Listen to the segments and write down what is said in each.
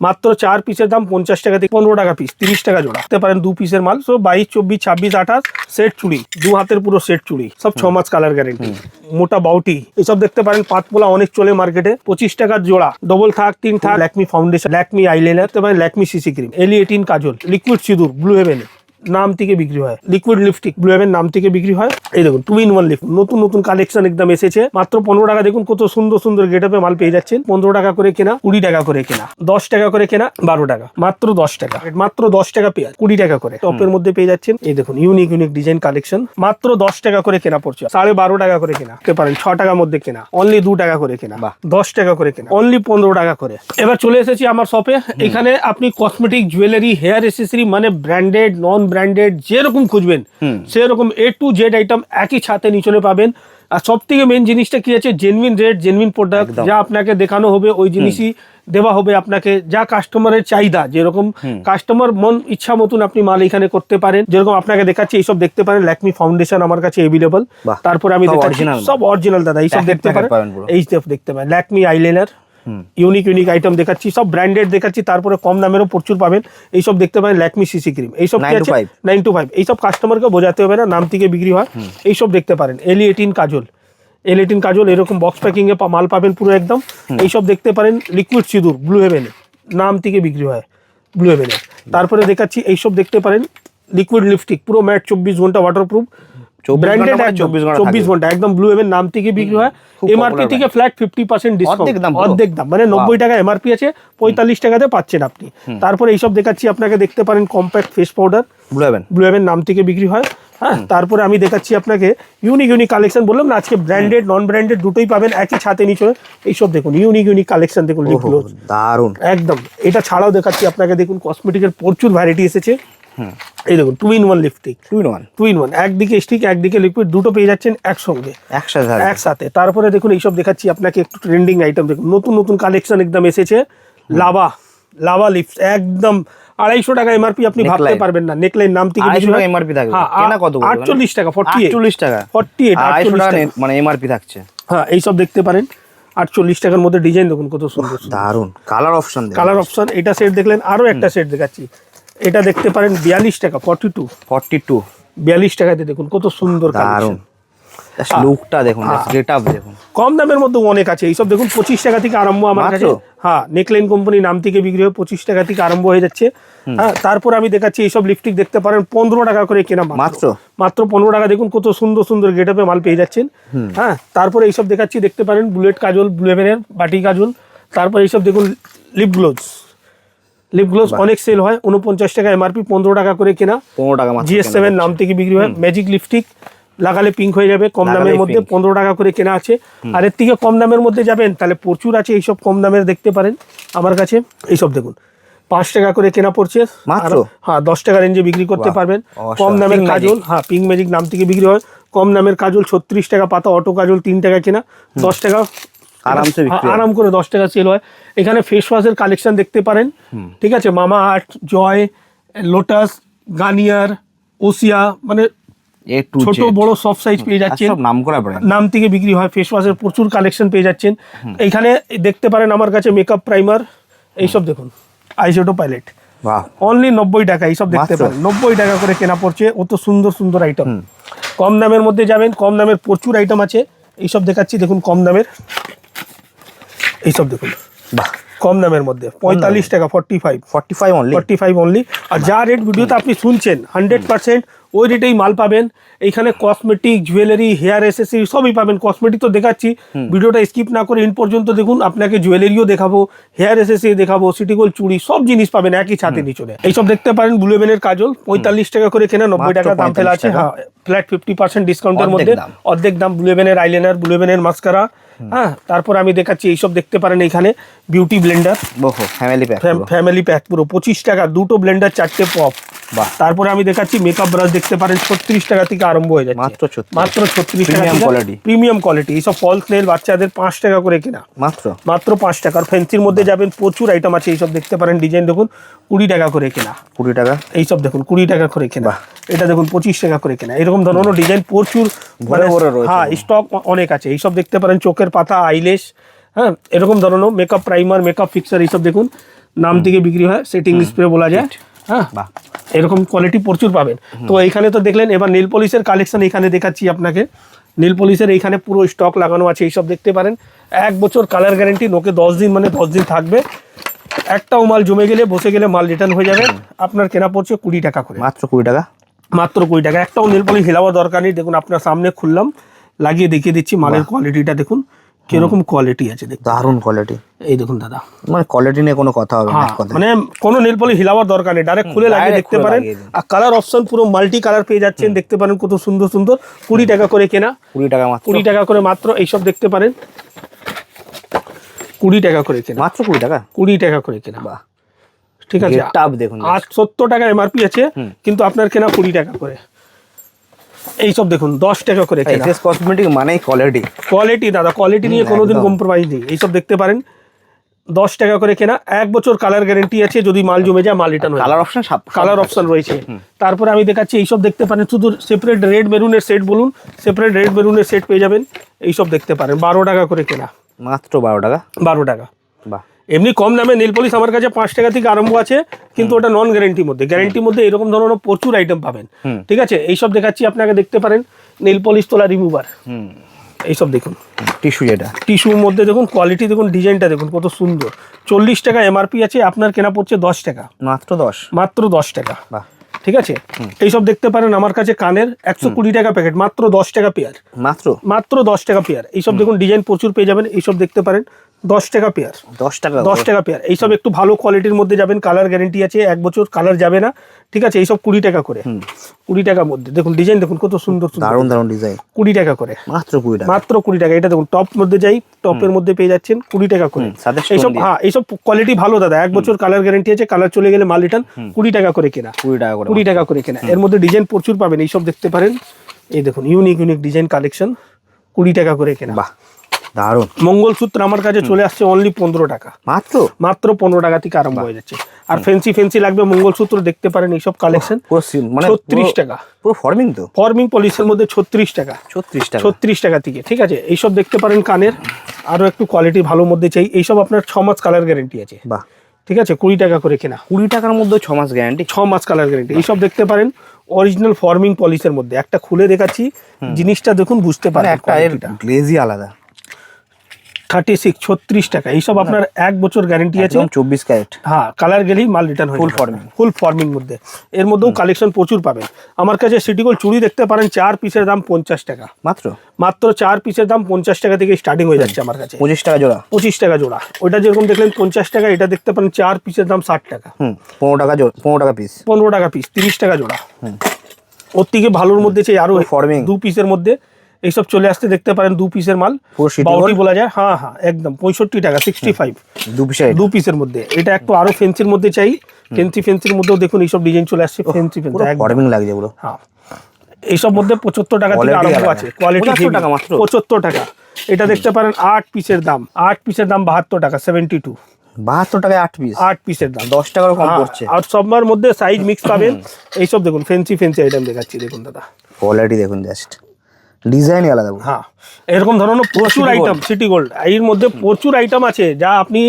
মাত্র 4 পিসের দাম 50 টাকা থেকে 15 টাকা পিস, 30 টাকা জোড়া দিতে পারেন 2 পিসের মাল। সো 22, 24, 26, 28 সেট চুড়ি, 2 হাতের পুরো সেট চুড়ি, সব 6 মাস কালার গ্যারেন্টি। মোটা বাউটি এইসব দেখতে পারেন, 5 পোলা অনেক চলে মার্কেটে, 25 টাকার জোড়া, ডবল থাক 3 থাক। ল্যাকমি ফাউন্ডেশন, ল্যাকমি আইলাইনার দেখতে পারেন, ল্যাকমি সিসি ক্রিম, LE18 কাজল, লিকুইড সিঁদুর ব্লু হেভেন নাম থেকে বিক্রি হয়, লিকুইড লিপস্টিক ব্লু হেভেন নাম থেকে বিক্রি হয়। এই দেখুন 2-in-1 লিপ, নতুন নতুন কালেকশন একদম এসেছে, মাত্র 15 টাকা। দেখুন কত সুন্দর সুন্দর গেটআপে মাল পেয়ে যাচ্ছেন। 15 টাকা করে কেনা, 20 টাকা করে কেনা, 10 টাকা করে কেনা, 12 টাকা, মাত্র 10 টাকা, মাত্র 10 টাকা পেয়ার, 20 টাকা করে টপের মধ্যে পেয়ে যাচ্ছেন। এই দেখুন ইউনিক ইউনিক ডিজাইন কালেকশন, মাত্র 10 টাকা করে কেনা পড়ছে, 12.5 টাকা করে কেনা পেতে পারেন, 6 টাকার মধ্যে কেনা, অনলি 2 টাকা করে কেনা, 10 টাকা করে কেনা, অনলি 15 টাকা করে। এবার চলে এসেছি আমার শপে। এখানে আপনি কসমেটিক, জুয়েলারি, হেয়ার এসেসরি মানে ব্র্যান্ডেড, নন ব্র্যান্ডেড যেরকম খুঁজবেন সেরকম A to Z আইটেম একই ছাতে নিচলে পাবেন। আর সব থেকে মেন জিনিসটা কি আছে, জেনুইন রেট, জেনুইন প্রোডাক্ট, যা আপনাকে দেখানো হবে ওই জিনিসই দেওয়া হবে আপনাকে, যা কাস্টমারের চাহিদা, যেরকম কাস্টমার মন ইচ্ছা মতন আপনি মাল এখানে করতে পারেন। যেরকম আপনাকে দেখাচ্ছি, এইসব দেখতে পারেন, ল্যাকমি ফাউন্ডেশন আমার কাছে এভেলেবল। তারপরে আমি দেখাচ্ছি সব অরিজিনাল দাদা, এইসব দেখতে পারেন, এই দেখতে পারেন, Lakme eyeliner, unique unique item দেখাচ্ছি, সব ব্র্যান্ডেড দেখাচ্ছি। তারপরে কম দামেরও প্রচুর পাবেন। এইসব দেখতে পারেন, ল্যাকমি সিসি ক্রিম, এইসব 9 to 5, এইসব কাস্টমারকে বোঝাতে হবে না, নাম থেকে বিক্রি হয়। এইসব দেখতে পারেন, LE18 কাজল, LE18 কাজল, এরকম বক্স প্যাকিং এ মাল পাবেন পুরো একদম। এইসব দেখতে পারেন, লিকুইড সিঁদুর ব্লু হেভেন নাম থেকে বিক্রি হয়, ব্লু হেভেন। তারপরে দেখাচ্ছি, এইসব দেখতে পারেন, লিকুইড লিপস্টিক পুরো ম্যাট, 24 ঘন্টা ওয়াটারপ্রুফ, ব্র্যান্ডেড, 24 ঘন্টা একদম ব্লু হেভেন নাম থেকে বিক্রি হয়। এমআরপি থেকে ফ্ল্যাট 50% ডিসকাউন্ট, অর্ধেক দাম, মানে 90 টাকা এমআরপি আছে, 45 টাকাতে পাচ্ছেন আপনি। তারপরে এইসব দেখাচ্ছি আপনাকে, দেখতে পারেন compact face powder, Blue Heaven নাম থেকে বিক্রি হয়। হ্যাঁ, তারপরে আমি দেখাচ্ছি আপনাকে ইউনিক ইউনিক কালেকশন, বললাম না আজকে ব্র্যান্ডেড নন ব্র্যান্ডেড দুটোই পাবেন একই ছাতে নিচে। এইসব দেখুন ইউনিক ইউনিক কালেকশন, দেখুন লিপ গ্লোজ দারুন একদম। এটা ছাড়াও দেখাচ্ছি আপনাকে, দেখুন কসমেটিকের প্রচুর ভ্যারাইটি এসেছে। এই দেখুন 2-in-1 লিপস্টিক, 2-in-1 একদিকে স্টিক একদিকে লিকুইড, দুটো পেয়ে যাচ্ছেন একসঙ্গে একসাথে। তারপরে দেখুন এইসব দেখাচ্ছি আপনাকে একটু ট্রেন্ডিং আইটেম, দেখুন নতুন নতুন কালেকশন একদম এসেছে। লাভা লিপস একদম 250 টাকা এমআরপি, আপনি ভাবতে পারবেন না। নেকলাইন নাম থেকে এমআরপি থাকবে, কেনা কত? 48 টাকা, 48 টাকা, 48 টাকা মানে এমআরপি থাকছে। হ্যাঁ, এইসব দেখতে পারেন 48 টাকার মধ্যে। ডিজাইন দেখুন কত সুন্দর, দারুন কালার অপশন। এটা সেট দেখলেন, আরো একটা সেট দেখাচ্ছি, এটা দেখতে পারেন 42 টাকা, 42 টাকাতে দেখুন কত সুন্দর কালেকশন। লুকটা দেখুন, গেটআপ দেখুন। কম দামের মধ্যে অনেক আছে, এইসব দেখুন 25 টাকা থেকে আরম্ভ আমার কাছে। হ্যাঁ, নেকলাইন কোম্পানি নাম থেকে বিক্রি হয়, 25 টাকা থেকে আরম্ভ হয়ে যাচ্ছে। হ্যাঁ, তারপর আমি দেখাচ্ছি এইসব লিপস্টিক দেখতে পারেন 15 টাকা করে কেনা, মাত্র 15 টাকা। দেখুন কত সুন্দর সুন্দর গেটআপে মাল পেয়ে যাচ্ছেন। হ্যাঁ, তারপরে এইসব দেখাচ্ছি, দেখতে পারেন বুলেট কাজল, ব্লু হেভেনের বাটি কাজল। তারপর এইসব দেখুন লিপ গ্লোজ অনেক সেল হয়, 49 টাকা এমআরপি, 15 টাকা করে কেনা, 15 টাকা GS7 নাম থেকে বিক্রি হয়। ম্যাজিক লিপস্টিক লাগালে পিঙ্ক হয়ে যাবে, কম দামের মধ্যে 15 টাকা করে কেনা আছে। আর এর থেকে কম দামের মধ্যে যাবেন তাহলে প্রচুর আছে, এইসব কম দামের দেখতে পারেন আমার কাছে। এইসব দেখুন 5 টাকা করে কেনা পড়ছে, হ্যাঁ 10 টাকা রেঞ্জে বিক্রি করতে পারবেন। কম দামের কাজল, হ্যাঁ পিঙ্ক ম্যাজিক নাম থেকে বিক্রি হয়, কম দামের কাজল 36 টাকা পাতা, অটো কাজল 3 টাকা কেনা, 10 টাকা আরাম করে 10 টাকা সেল হয়। এখানে ফেস ওয়াশের কালেকশন দেখতে পারেন, ঠিক আছে, মামা আর্থ, জয়, লোটাস, গার্নিয়ার, ওসিয়া, মানে ছোট বড় সব সাইজ পেয়ে যাচ্ছেন, নাম থেকে বিক্রি হয়। ফেস ওয়াশের প্রচুর কালেকশন পেয়ে যাচ্ছেন। এখানে দেখতে পারেন আমার কাছে মেকআপ প্রাইমার, এইসব দেখুন আইশ্যাডো প্যালেট, অনলি 90 টাকা। এইসব দেখতে পারেন 90 টাকা করে কেনা পড়ছে, অত সুন্দর সুন্দর আইটেম। কম দামের মধ্যে যাবেন, কম দামের প্রচুর আইটেম আছে। এইসব দেখাচ্ছি দেখুন কম দামের, এইসব দেখুন কম দামের মধ্যে 45 টাকা, 45 অনলি। আর যা রেট ভিডিওতে আপনি শুনছেন 100% ওই রেটেই মাল পাবেন। এইখানে কসমেটিক, জুয়েলারি, হেয়ার এসেসরি সবই পাবেন। কসমেটিক তো দেখাচ্ছি, ভিডিওটা স্কিপ না করে ইন পর্যন্ত দেখুন। আপনাকে জুয়েলারিও দেখাবো, হেয়ার এসেসরি দেখাবো, সিটি গোল্ড চুড়ি, সব জিনিস পাবেন একই ছাতে নিচে। এইসব দেখতে পারেন ব্লু হেভেনের কাজল, 45 টাকা করে কেনা, 90 টাকা দাম ফেলা আছে। হ্যাঁ, ফ্ল্যাট 50% ডিসকাউন্টের মধ্যে অর্ধেক দাম। ব্লু হেভেনের আইলাইনার, ব্লু হেভেনের মাস্কারা। হ্যাঁ, তারপর আমি দেখাচ্ছি এইসব দেখতে পারেন এখানে বিউটি ব্লেন্ডার, ফ্যামিলি প্যাক পুরো 25 টাকা, দুটো ব্লেন্ডার, 4টে পপ। তারপরে আমি দেখাচ্ছি মেকআপ ব্রাশ দেখতে পারেন 36 টাকা থেকে আরম্ভ হয়ে যাচ্ছে, মাত্র 36 টাকা, প্রিমিয়াম কোয়ালিটি। এইসব ফলস নেল বাচ্চাদের 5 টাকা করে কেনা, মাত্র 5 টাকা। আর ফ্যান্সির মধ্যে যাবেন প্রচুর আইটেম আছে। এইসব দেখতে পারেন ডিজাইন দেখুন 20 টাকা করে কেনা, 20 টাকা। এইসব দেখুন 20 টাকা করে কেনা, এটা দেখুন 25 টাকা করে কেনা। এরকম ধরনের ডিজাইন প্রচুর, হ্যাঁ স্টক অনেক আছে। এইসব দেখতে পারেন চোখের পাতা, আইলেশ, হ্যাঁ এরকম ধরনের মেকআপ প্রাইমার, মেকআপ ফিক্সার, এইসব দেখুন নাম থেকে বিক্রি হয়, সেটিং স্প্রে বলা যায়। হ্যাঁ, বাহ, এরকম কোয়ালিটি প্রচুর পাবেন। তো এইখানে তো দেখলেন, এবার নেল পলিশের কালেকশন এখানে দেখাচ্ছি আপনাকে। নেল পলিশের এইখানে পুরো স্টক লাগানো আছে, এইসব দেখতে পারেন। 1 বছর কালার গ্যারেন্টি, নোকে 10 দিন মানে 10 দিন থাকবে। একটাও মাল জমে গেলে, বসে গেলে মাল রিটার্ন হয়ে যাবে। আপনার কেনা পড়ছে 20 টাকা করে, মাত্র 20 টাকা। মাত্র 20 টাকা। একটাও নেল পলিশ হিলাবার দরকার নেই। দেখুন আপনার সামনে খুললাম, লাগিয়ে দেখিয়ে দিচ্ছি মালের কোয়ালিটিটা দেখুন কিরকম কোয়ালিটি আছে। দেখুন দারুণ কোয়ালিটি, এই দেখুন দাদা, মানে কোয়ালিটি নিয়ে কোনো কথা হবে না, হ্যাঁ, এক কথায়। মানে কোনো নেল পলিশ হিলাবার দরকার নেই, ডাইরেক্ট খুলে লাগিয়ে direct দেখতে খুলে পারেন। লাগিয়ে দিন। আর কালার অপশন পুরো মাল্টি কালার পেয়ে যাচ্ছেন, দেখতে পারেন কত সুন্দর সুন্দর। 20 টাকা করে কেনা, 20 টাকা মাত্র, 20 টাকা করে মাত্র। এইসব দেখতে পারেন 20 টাকা করে কেনা, মাত্র 20 টাকা। 20 টাকা করে কেনা। বাহ, ঠিক আছে, টাপ দেখুন, আর 70 টাকা এমআরপি আছে, কিন্তু আপনার কেনা 20 টাকা করে। এইসব দেখুন 10 টাকা করে কেনা। এসএস কসমেটিক মানেই কোয়ালিটি। কোয়ালিটি দাদা, কোয়ালিটি নিয়ে কোনোদিন একদম। কম্প্রোমাইজ নেই। এইসব দেখতে পারেন 10 টাকা করে কেনা, 1 বছর কালার গ্যারেন্টি আছে। যদি মাল জমে যায় মাল রিটার্ন হয়ে কালার অপশন, কালার অপশন রয়েছে। তারপরে আমি দেখাচ্ছি, এইসব দেখতে পারেন শুধু সেপারেট রেড মেরুনের সেট বলুন, সেপারেট রেড মেরুনের সেট পেয়ে যাবেন। এইসব দেখতে পারেন 12 টাকা করে কেনা, মাত্র 12 টাকা। 12 টাকা। বাহ, এমনি কম দামে নেল পলিশ আমার কাছে 5 টাকা থেকে আরম্ভ আছে, কিন্তু ওটা নন গ্যারেন্টির মধ্যে। গ্যারেন্টির মধ্যে এরকম ধরনের প্রচুর আইটেম পাবেন। ঠিক আছে, এইসব দেখাচ্ছি আপনাকে, দেখতে পারেন নেল পলিশ তোলা রিমুভার। এইসব দেখুন টিস্যু, যেটা টিস্যুর মধ্যে দেখুন, কোয়ালিটি দেখুন, ডিজাইনটা দেখুন কত সুন্দর। 40 টাকা এমআরপি আছে, আপনার কেনা পড়ছে 10 টাকা, মাত্র 10। মাত্র 10 টাকা। বাহ, ঠিক আছে, এইসব দেখতে পারেন আমার কাছে কানের 120 টাকা প্যাকেট, মাত্র 10 টাকা পেয়ার, মাত্র মাত্র 10 টাকা পেয়ার। এইসব দেখুন ডিজাইন প্রচুর পেয়ে যাবেন। এইসব দেখতে পারেন 10 টাকা পেয়ার, 10 টাকা। 10 টাকা পেয়ার। এইসব একটু ভালো কোয়ালিটির মধ্যে যাবেন, কালার গ্যারেন্টি আছে, 1 বছর কালার যাবে না। ঠিক আছে, এইসব 20 টাকা করে, 20 টাকার মধ্যে দেখুন ডিজাইন দেখুন কত সুন্দর সুন্দর, দারুণ দারুণ ডিজাইন, 20 টাকা করে, মাত্র 20 টাকা। মাত্র 20 টাকা। এটা দেখুন টপ মধ্যে যাই, টপের মধ্যে পেয়ে যাচ্ছেন 20 টাকা করে। সাথে এইসব, হ্যাঁ, এইসব কোয়ালিটি ভালো দাদা, 1 বছর কালার গ্যারেন্টি আছে, কালার চলে গেলে মাল রিটার্ন। 20 টাকা করে কেনা, 20 টাকা করে, 20 টাকা করে কেনা। এর মধ্যে ডিজাইন প্রচুর পাবেন। এইসব দেখতে পারেন, এই দেখুন ইউনিক ইউনিক ডিজাইন কালেকশন, 20 টাকা করে কেনা। বাহ, দারুণ। মঙ্গলসূত্র আমার কাছে চলে আসছে অনলি 15 টাকা, মাত্র মাত্র 15 টাকা থেকে আরম্ভ হয়ে যাচ্ছে। আর ফেন্সি ফেন্সি লাগবে মঙ্গলসূত্র দেখতে পারেন, এইসব কালেকশন পুরো মানে 36 টাকা। পুরো ফর্মিং তো, ফর্মিং পলিশের মধ্যে 36 টাকা, 36 টাকা। 36 টাকা থেকে। ঠিক আছে, এইসব দেখতে পারেন কানের, আরো একটু কোয়ালিটি ভালো মধ্যে চাই। এইসব আপনার 6 মাস কালার গ্যারেন্টি আছে। বাহ, ঠিক আছে, 20 টাকা করে কেনা, 20 টাকার মধ্যে 6 মাস গ্যারান্টি, 6 মাস কালার গ্যারেন্টি। এইসব দেখতে পারেন অরিজিনাল ফর্মিং পলিশের মধ্যে। একটা খুলে দেখাচ্ছি, জিনিসটা দেখুন বুঝতে মানে পারেন। একটা এর গ্লেজই আলাদা। 36 টাকা। এইসব আপনার 1 বছর গ্যারেন্টি আছে, 24 ক্যারেট। হ্যাঁ, কালার গেলেই মাল রিটার্ন হয়ে Full যাবে। forming। ফুল ফর্মিং মধ্যে। এর মধ্যেও কালেকশন প্রচুর পাবেন। আমার কাছে সিটি গোল্ড চুড়ি দেখতে পারেন, 4 পিসের দাম 50 টাকা, মাত্র মাত্র 4 পিসের দাম 50 টাকা থেকে স্টার্টিং হয়ে যাচ্ছে আমার কাছে। 25 টাকা জোড়া। 25 টাকা জোড়া। ওইটা যেরকম দেখলেন 50 টাকা, এটা দেখতে পারেন 4 পিসের দাম 60 টাকা, 15 টাকা জোড়া, 15 টাকা পিস, 15 টাকা পিস, 30 টাকা জোড়া। ওর থেকে ভালোর মধ্যে চাই আরো ফর্মিং 2 পিসের মধ্যে। এইসব চলে আসতে দেখতে পারেন 2 পিসের মাল, পুরো সিটি বাউটি বলা যায়। হ্যাঁ হ্যাঁ, একদম 65 টাকা, 65, 2 পিসের 2 পিসের মধ্যে। এটা একটু আরো ফেন্সির মধ্যে চাই, ফেন্সি ফেন্সির মধ্যেও দেখুন এইসব ডিজাইন চলে আসছে, ফেন্সি ফেন্সি পুরো একদম। ফর্মিং লাগছে পুরো। হ্যাঁ, এইসব মধ্যে 75 টাকা থেকে Quality আরম্ভ আলাদা। আছে, কোয়ালিটি 75 টাকা মাত্র। 75 টাকা। এটা দেখতে পারেন 8 পিসের দাম, 8 পিসের দাম 72 টাকা, 72, 72 টাকায় 8 পিস, 8 পিসের দাম 10 টাকারও কম হ্যাঁ, পড়ছে। আর সবার মধ্যে সাইজ মিক্স পাবেন। এইসব দেখুন ফেন্সি ফেন্সি আইটেম দেখাচ্ছি, দেখুন দাদা। কোয়ালিটি দেখুন, জাস্ট ডিজাইনই আলাদা পুরো। হ্যাঁ, এরকম ধরনের প্রচুর City আইটেম, সিটি গোল্ড এর মধ্যে প্রচুর আইটেম আছে, যা আপনি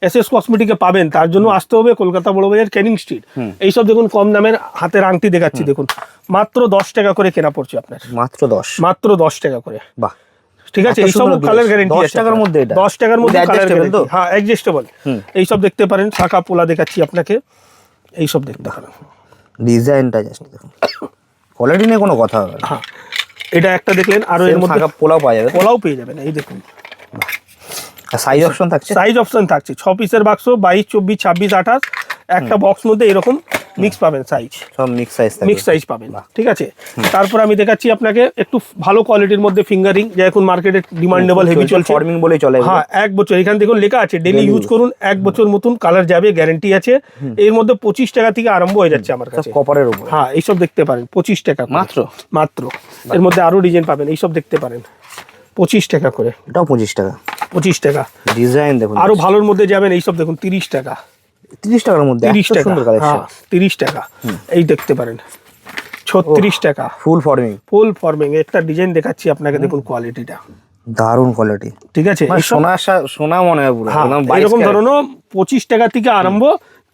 এসএস কসমেটিকে পাবেন। তার জন্য আসতে হবে কলকাতা বড় বাজার, ক্যানিং স্ট্রিট। এইসব দেখুন কম দামের হাতের আংটি দেখাচ্ছি, দেখুন মাত্র 10 টাকা করে কেনা পড়ছে আপনার, মাত্র 10, মাত্র 10 টাকা করে। বাহ, ঠিক আছে, এত এইসব সুন্দর কালার glaze। গ্যারেন্টি 10 টাকার মধ্যে এটা? 10 টাকার মধ্যে কালার Adjustable গ্যারেন্টি, তো? হ্যাঁ, অ্যাডজাস্টেবল। এইসব দেখতে পারেন, শাখা পোলা দেখাচ্ছি আপনাকে, এইসব দেখতে পারেন। ডিজাইনটা জাস্ট দেখুন, কোয়ালিটি নিয়ে কোনো কথা হবে না। হ্যাঁ, এটা একটা দেখলেন, আরো এর মধ্যে শাখা পোলাও পাওয়া যাবে, পোলাও পেয়ে যাবেন। এই দেখুন সাইজ অপশন থাকছে, সাইজ অপশন থাকছে, 6 পিসের বাক্স, 22, 24, 26, 28 একটা বক্স মধ্যে এরকম মিক্স পাবেন, সাইজ সব মিক্স সাইজ থাকবে, মিক্স সাইজ পাবেন। ঠিক আছে, তারপর আমি দেখাচ্ছি আপনাকে একটু ভালো কোয়ালিটির মধ্যে ফিঙ্গারিং, যা এখন মার্কেটে ডিমান্ডেবল হেভি চলছে। ফর্মিং বলেই চলে। হ্যাঁ, 1 বছর, এখানে দেখুন লেখা আছে ডেলি ইউজ করুন, 1 বছর মতন কালার যাবে, গ্যারান্টি আছে। এর মধ্যে 25 টাকা থেকে আরম্ভ হয়ে যাচ্ছে আমার কাছে, কপারের উপর। হ্যাঁ, এইসব দেখতে পারেন 25 টাকা করে। মাত্র মাত্র। এর মধ্যে আরো ডিজাইন পাবেন, এইসব দেখতে পারেন 25 টাকা করে, এটাও 25 টাকা। 25 টাকা। ডিজাইন দেখুন, আরো ভালোর মধ্যে যাবেন, এইসব দেখুন 30 টাকা, 30 টাকার মধ্যে 30 এত টাকা, সুন্দর কালেকশন। হ্যাঁ 30 টাকা। এই দেখতে পারেন 36 টাকা, ফুল ফর্মিং, ফুল ফর্মিং। একটা ডিজাইন দেখাচ্ছি আপনাকে, দেখুন কোয়ালিটিটা, দারুণ কোয়ালিটি, ঠিক আছে। সোনা সোনা মনে হয় পুরো একদম 22 এরকম ক্যারেট। ধরনের 25 টাকা থেকে আরম্ভ,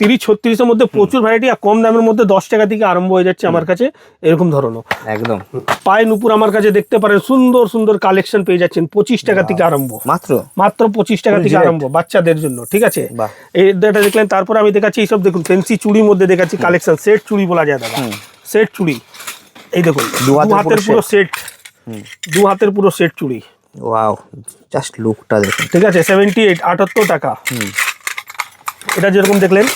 30-36 মধ্যে প্রচুর ভ্যারাইটি, আর কম দামের মধ্যে 10 টাকা থেকে আরম্ভ হয়ে যাচ্ছে আমার কাছে এরকম ধরনের। একদম পায়ে নুপুর আমার কাছে দেখতে পারেন, সুন্দর সুন্দর কালেকশন পেয়ে যাচ্ছেন 25 টাকা থেকে আরম্ভ, মাত্র 25 টাকা থেকে আরম্ভ বাচ্চাদের জন্য, ঠিক আছে। এটা দেখলেন। তারপর আমি দেখাচ্ছি এইসব দেখুন ফ্যান্সি চুড়ির মধ্যে দেখাচ্ছি কালেকশন, সেট চুড়ি বলা যায় দাদা, সেট চুড়ি। এই দেখুন দু হাতের পুরো সেট, দু হাতের পুরো সেট চুড়ি। ওয়াও, জাস্ট লুকটা দেখুন, ঠিক আছে। 78 78 টাকা। এটা যেরকম দেখলেন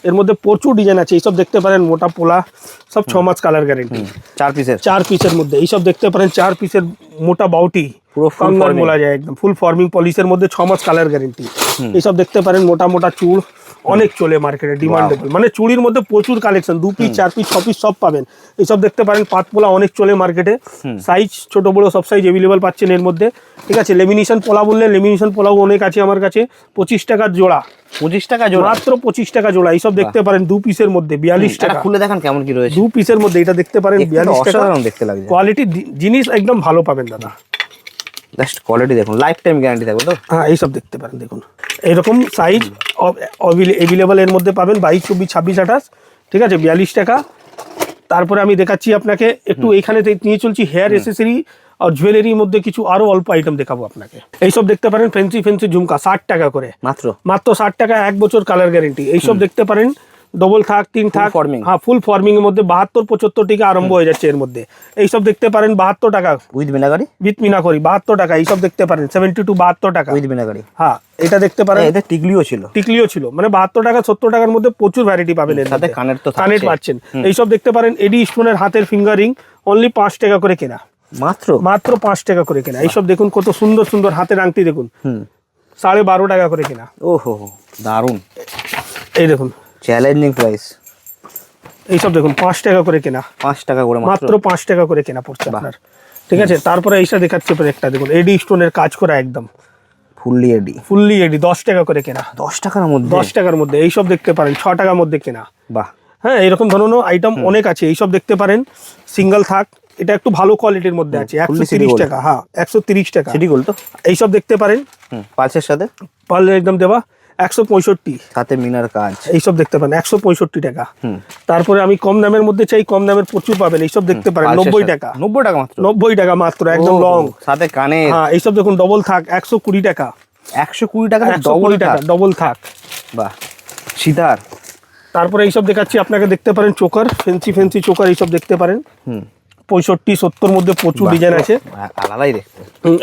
এর মধ্যে প্রচুর ডিজাইন আছে, এইসব দেখতে পারেন মোটা পোলা, সব 6 মাস কালার গ্যারেন্টি, 4 পিসের মধ্যে। এইসব দেখতে পারেন 4 পিসের মোটা বাউটি, পুরো কাঙ্গার বলা যায়, একদম ফুল ফর্মিং পলিশের মধ্যে 6 মাস কালার গ্যারেন্টি। এইসব দেখতে পারেন মোটা মোটা চুড়, অনেক চলে মার্কেটে, ডিমান্ডেবল, মানে চুড়ির মধ্যে প্রচুর কালেকশন, 2 পিস 4 পিস 6 পিস সব পাবেন। এইসব দেখতে পারেন পাতপোলা, অনেক চলে মার্কেটে, সাইজ ছোট বড় সব সাইজ অ্যাভেলেবল পাচ্ছেন এর মধ্যে, ঠিক আছে। লেমিনেশন পোলা বললে লেমিনেশন পোলাও অনেক আছে আমার কাছে, 25 টাকার জোড়া, 25 টাকা জোড়া, মাত্র 25 টাকা জোড়া। এইসব দেখতে পারেন 2 পিসের মধ্যে 42 টাকা। খুলে দেখান কেমন কি রয়েছে, 2 পিসের মধ্যে এটা দেখতে পারেন 42 টাকা, অসাধারণ দেখতে লাগছে, কোয়ালিটি জিনিস একদম ভালো পাবেন দাদা। জাস্ট কোয়ালিটি দেখুন, লাইফ টাইম গ্যারান্টি থাকবে তো। হ্যাঁ, এইসব দেখতে পারেন, দেখুন এরকম সাইজ অ্যাভেলেবল এর মধ্যে পাবেন, 22 24 26 28, ঠিক আছে, 42 টাকা। তারপরে আমি দেখাচ্ছি আপনাকে একটু, এখানে নিয়ে চলছি হেয়ার এসেসরি আর জুয়েলারির মধ্যে কিছু আরো অল্প আইটেম দেখাবো আপনাকে। এইসব দেখতে পারেন ফ্যান্সি ফ্যান্সি ঝুমকা, 60 টাকা করে, মাত্র 60 টাকা, 1 বছর কালার গ্যারেন্টি। এইসব দেখতে পারেন ডবল থাক, 3 থাক, হ্যাঁ ফুল ফর্মিং এর মধ্যে 72-75 টাকা আরম্ভ হয়ে যাচ্ছে এর মধ্যে। এইসব দেখতে পারেন 72 টাকা উইথ মিনাকারি, 72 টাকা। এইসব দেখতে পারেন 72 72 টাকা উইথ মিনাকারি। হ্যাঁ, এটা দেখতে পারেন, এটা টিকলিও ছিল, মানে 72 টাকা 70 টাকার মধ্যে প্রচুর ভ্যারাইটি পাবেন, এর সাথে কানেক্ট পাচ্ছেন। এইসব দেখতে পারেন এডি স্টোনের হাতের ফিঙ্গারিং, অনলি 5 টাকা করে কেনা, মাত্র 5 টাকা করে কেনা। এইসব দেখুন কত সুন্দর সুন্দর হাতের আংটি, দেখুন 12.5 টাকা করে কেনা। ওহো, দারুন। এই দেখুন চ্যালেঞ্জিং প্রাইস। এইসব দেখুন 5 টাকা করে কেনা, 5 টাকা করে, মাত্র 5 টাকা করে কেনা পড়ছে আপনার, ঠিক আছে। তারপরে এইটা দেখাচ্ছি একটা, দেখুন এডি স্টোনের কাজ করা, একদম ফুললি এডি, 10 টাকা করে কেনা, 10 টাকার মধ্যে। এইসব দেখতে পারেন 6 টাকার মধ্যে কেনা। বাহ, হ্যাঁ, এরকম ধরনের আইটেম অনেক আছে। এইসব দেখতে পারেন সিঙ্গেল থাক, এটা একটু ভালো কোয়ালিটির মধ্যে আছে, 130 টাকা, হ্যাঁ 130 টাকা। এইসব দেখতে পারেন পালসের সাথে, পারলে একদম দেওয়া 165, সাথে মিনার কাজ। এইসব দেখতে পারেন 165 টাকা। তারপরে আমি কম দামের মধ্যে চাই, কম দামের প্রচুর পাবেন। এইসব দেখতে পারেন 90 টাকা, 90 টাকা মাত্র, একদম লং, সাথে কানে। হ্যাঁ, এইসব দেখুন ডবল থাক 120 টাকা, 120 টাকা ডবল থাক। বাহ, সিদার। তারপরে এইসব দেখাচ্ছি আপনাকে, দেখতে পারেন চোকার, ফেন্সি চোকার, এইসব দেখতে পারেন 65-70 মধ্যে প্রচুর ডিজাইন আছে, আলাদাই দেখতে।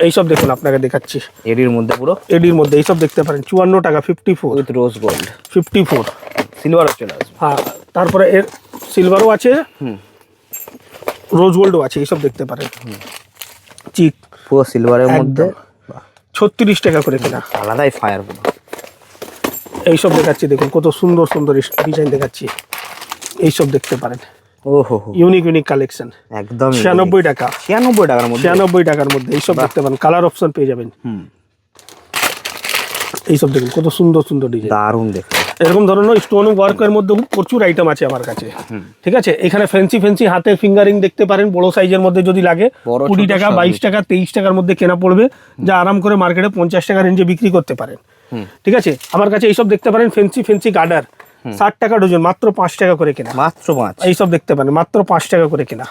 এইসব দেখুন আপনাকে দেখাচ্ছি এডির মধ্যে, পুরো এডির মধ্যে। এইসব দেখতে পারেন 54 টাকা, 54 উইথ রোজ গোল্ড, 54 সিলভার চলে আসবে। হ্যাঁ, তারপরে এর সিলভারও আছে, রোজ গোল্ডও আছে। এইসব দেখতে পারেন চিক, পুরো সিলভারের মধ্যে, 36 টাকা করে কেনা, আলাদাই ফায়ার। এইসব দেখাচ্ছি, দেখুন কত সুন্দর সুন্দর ডিজাইন দেখাচ্ছি। এইসব দেখতে পারেন, ওহো, ইউনিক কালেকশন, একদম 96 টাকা, 96 টাকার মধ্যে। এইসব দেখতে পারেন, কালার অপশন পেয়ে যাবেন। এইসব দেখুন কত সুন্দর সুন্দর ডিজাইন, দারুণ দেখতে। এরকম ধরনের স্টোন ওয়ার্কের মধ্যে প্রচুর আইটেম আছে আমার কাছে, ঠিক আছে। এখানে ফ্যান্সি হাতে ফিঙ্গারিং দেখতে পারেন, বড় সাইজের মধ্যে যদি লাগে 20 টাকা, 22 টাকা, 23 টাকার মধ্যে কেনা পড়বে, যা আরাম করে মার্কেটে 50 টাকা রেঞ্জে বিক্রি করতে পারেন, ঠিক আছে। আমার কাছে এইসব দেখতে পারেন ফ্যান্সি গার্ডার, 60 টাকা ডজন, মাত্র 5 টাকা করে কেনা, মাত্র 5। এইসব দেখতে পারেন মাত্র 5 টাকা করে কেনা।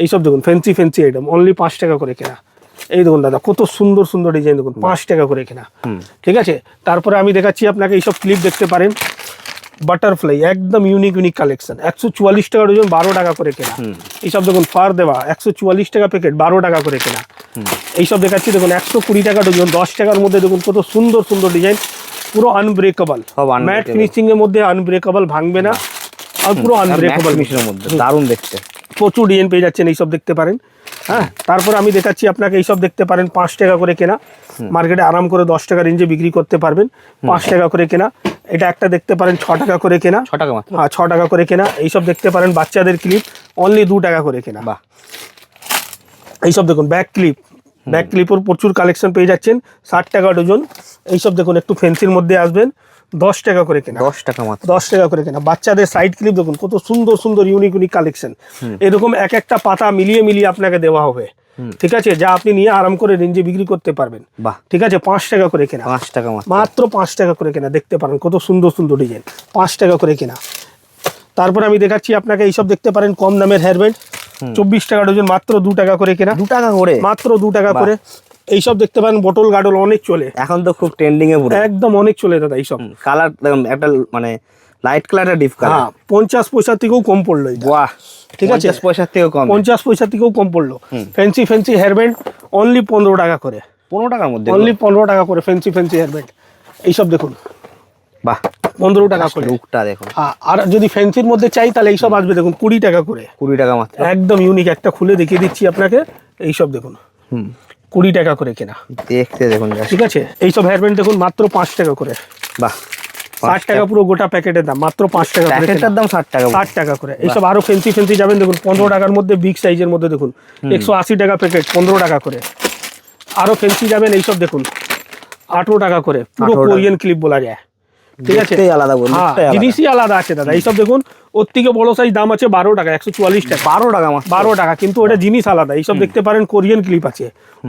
এইসব দেখুন ফ্যান্সি আইটেম, অনলি 5 টাকা করে কেনা। এই দেখুন দাদা কত সুন্দর সুন্দর ডিজাইন, দেখুন 5 টাকা করে কেনা, ঠিক আছে। তারপরে আমি দেখাচ্ছি আপনাকে, এইসব ক্লিপ দেখতে পারেন বাটারফ্লাই, একদম ইউনিক কালেকশন, 144 টাকা ডজন, 12 টাকা করে কেনা। এইসব দেখুন ফার দেওয়া, 144 টাকা প্যাকেট, 12 টাকা করে কেনা। এইসব দেখাচ্ছি দেখুন 120 টাকা ডজন, 10 টাকার মধ্যে। দেখুন কত সুন্দর সুন্দর ডিজাইন, পুরো আনব্রেকেবল, ম্যাট ফিনিশিং এর মধ্যে, আনব্রেকেবল, ভাঙবে না, আর পুরো আনব্রেকেবল ফিনিশিংয়ের মধ্যে, দারুণ দেখতে, প্রচুর ডিজাইন পেয়ে যাচ্ছেন। এইসব দেখতে পারেন। হ্যাঁ, তারপর আমি দেখাচ্ছি আপনাকে, এইসব দেখতে পারেন 5 টাকা করে কেনা, মার্কেটে আরাম করে 10 টাকা রেঞ্জে বিক্রি করতে পারবেন, 5 টাকা করে কেনা। এটা একটা দেখতে পারেন 6 টাকা করে কেনা, 6 টাকা মাত্র, হ্যাঁ 6 টাকা করে কেনা। এইসব দেখতে পারেন বাচ্চাদের ক্লিপ, অনলি 2 টাকা করে কেনা। বাহ, এইসব দেখুন ব্যাক ক্লিপের প্রচুর কালেকশন পেয়ে যাচ্ছেন, 60 টাকা ডজন। এইসব দেখুন একটু ফ্যান্সির মধ্যে আসবেন, 10 টাকা করে কেনা, 10 টাকা মাত্র, 10 টাকা করে কেনা। বাচ্চাদের সাইড ক্লিপ দেখুন কত সুন্দর সুন্দর ইউনিক কালেকশন, এরকম এক একটা পাতা মিলিয়ে আপনাকে দেওয়া হবে, ঠিক আছে, যা আপনি নিয়ে আরাম করে রেঞ্জে বিক্রি করতে পারবেন। বাহ, ঠিক আছে, 5 টাকা করে কেনা, 5 টাকা মাত্র। মাত্র 5 টাকা করে কেনা। দেখতে পারেন কত সুন্দর সুন্দর ডিজাইন, 5 টাকা করে কেনা। তারপর আমি দেখাচ্ছি আপনাকে এইসব দেখতে পারেন কম দামের হেয়ার ব্যান্ড, 24 টাকা ডজন, মাত্র 2 টাকা করে কেনা, 2 টাকা করে, মাত্র 2 টাকা করে। এইসব দেখতে পারেন বটল গাডল, অনেক চলে এখন তো খুব ট্রেন্ডিং এ পুরো, একদম অনেক চলে দাদা এইসব। কালার একটা মানে লাইট কালার, ডিপ কালার। হ্যাঁ, 50 পয়সা থেকেও কম পড়লো এটা। বাহ, ঠিক আছে, 50 পয়সা থেকেও কম, 50 পয়সা থেকেও কম পড়লো। Fancy fancy hair band only 15 টাকা করে, 15 টাকার মধ্যে, অনলি 15 টাকা করে ফ্যান্সি ফ্যান্সি হেয়ার ব্যান্ড। এইসব দেখুন, বাহ, 15 টাকা করে। লুকটা দেখুন। হ্যাঁ, আর যদি ফ্যান্সির মধ্যে চাই তাহলে এইসব আসবে দেখুন 20 টাকা করে, 20 টাকা মাত্র, একদম ইউনিক। একটা খুলে দেখিয়ে দিচ্ছি আপনাকে, এইসব দেখুন 20 টাকা করে কেনা। দেখতে দেখুন just। ঠিক আছে, এইসব হেয়ার ব্যান্ড দেখুন মাত্র 5 টাকা করে, বাহ, 60 টাকা পুরো গোটা প্যাকেটের দাম, মাত্র 5 টাকা করে কেনা। প্যাকেটটার দাম 60 টাকা, 60 টাকা করে। এইসব আরো ফ্যান্সি ফ্যান্সি যাবেন দেখুন 15 টাকার মধ্যে, বিগ সাইজের মধ্যে দেখুন 180 টাকা প্যাকেট, 15 টাকা করে। আরো ফ্যান্সি যাবেন এইসব দেখুন 18 টাকা করে, পুরো 18 টাকা। কোরিয়ান ক্লিপ বলা যায়। ঠিক আছে, দেখতেই আলাদা বলুন, হ্যাঁ, লুকটাই আলাদা। জিনিসই আলাদা আছে দাদা। এইসব দেখুন ওর থেকে বড় সাইজ দাম আছে 12 টাকা, 144 টাকা, 12 টাকা মাত্র, 12 টাকা, কিন্তু ওটা জিনিস আলাদা। এইসব দেখতে পারেন কোরিয়ান ক্লিপ আছে,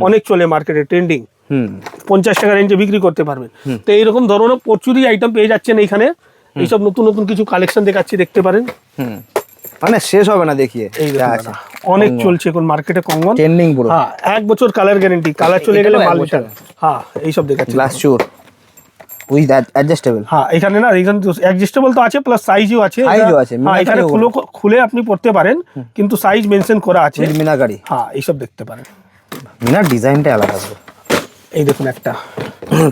অনেক চলে মার্কেটে, ট্রেন্ডিং, 50 টাকা রেঞ্জে বিক্রি করতে পারবেন। তো এইরকম ধরনের প্রচুরই আইটেম পেয়ে যাচ্ছেন এইখানে। এইসব নতুন নতুন কিছু কালেকশন দেখাচ্ছি, দেখতে পারেন। মানে শেষ হবে না দেখিয়ে, এই দেখুন দাদা, অনেক চলছে এখন মার্কেটে কঙ্গন, ট্রেন্ডিং পুরো। হ্যাঁ, 1 বছর কালার গ্যারেন্টি, কালার চলে গেলে এটারও মাল 1 বছর। রিটার্ন। হ্যাঁ, এইসব দেখাচ্ছি। গ্লাস চুর উইথ অ্যাডজাস্টেবল। হ্যাঁ, এখানে না, এখানে অ্যাডজাস্টেবল তো আছে, প্লাস সাইজও আছে। সাইজও আছে, হ্যাঁ, এখানে খুলে আপনি পড়তে পারেন, কিন্তু সাইজ মেনশন করা আছে। উইথ মিনাকারি। হ্যাঁ, এইসব দেখতে পারেন। মিনার ডিজাইনটা আলাদা পুরো, এই দেখুন একটা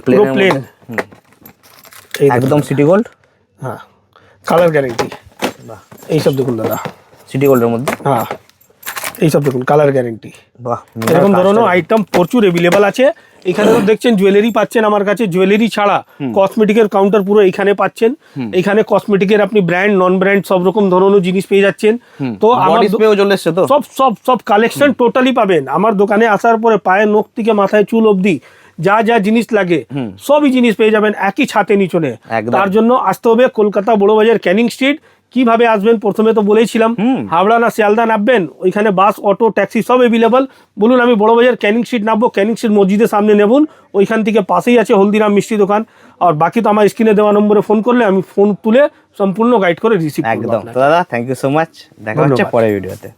প্লেন, পুরো প্লেন, একদম সিটি গোল্ড। হ্যাঁ, কালার গ্যারেন্টি। বাহ, এইসব দেখুন দাদা, সিটি গোল্ডের মধ্যে, হ্যাঁ, এইসব দেখুন কালার গ্যারেন্টি। বাহ, এরকম ধরনের আইটেম প্রচুর অ্যাভেলেবল আছে এখানে। তো দেখছেন জুয়েলারি পাচ্ছেন আমার কাছে, জুয়েলারি ছাড়া কসমেটিকের কাউন্টার পুরো এখানে পাচ্ছেন। এখানে কসমেটিকের আপনি ব্র্যান্ড নন ব্র্যান্ড সব রকম ধরনের জিনিস পেয়ে যাচ্ছেন। তো আমার বডি স্প্রেও চলে এসেছে, তো সব সব সব কালেকশন টোটালি পাবেন আমার দোকানে আসার পরে। পায়ের নখ থেকে মাথায় চুল অবধি যা যা জিনিস লাগে সবই জিনিস পেয়ে যাবেন একই ছাতে নিচনে। একদম। তার জন্য আসতে হবে কলকাতা বড়বাজার ক্যানিং স্ট্রিট। কিভাবে আসবেন প্রথমে তো বলেছিলাম, হাওড়া না শিয়ালদা নামবেন, ওইখানে বাস অটো ট্যাক্সি সব অ্যাভেলেবল। বলুন আমি বড়বাজার ক্যানিং স্ট্রিট নামবো, ক্যানিং স্ট্রিট মসজিদের সামনে নেবুন, ওইখান থেকে পাশেই আছে হলদিরাম মিষ্টি দোকান। আর বাকি তো আমার স্ক্রিনে দেওয়া নম্বরে ফোন করলে আমি ফোন তুলে সম্পূর্ণ গাইড করে রিসিভ করব। একদম। তো দাদা, থ্যাংক ইউ সো মাচ, দেখা হচ্ছে পরের ভিডিওতে।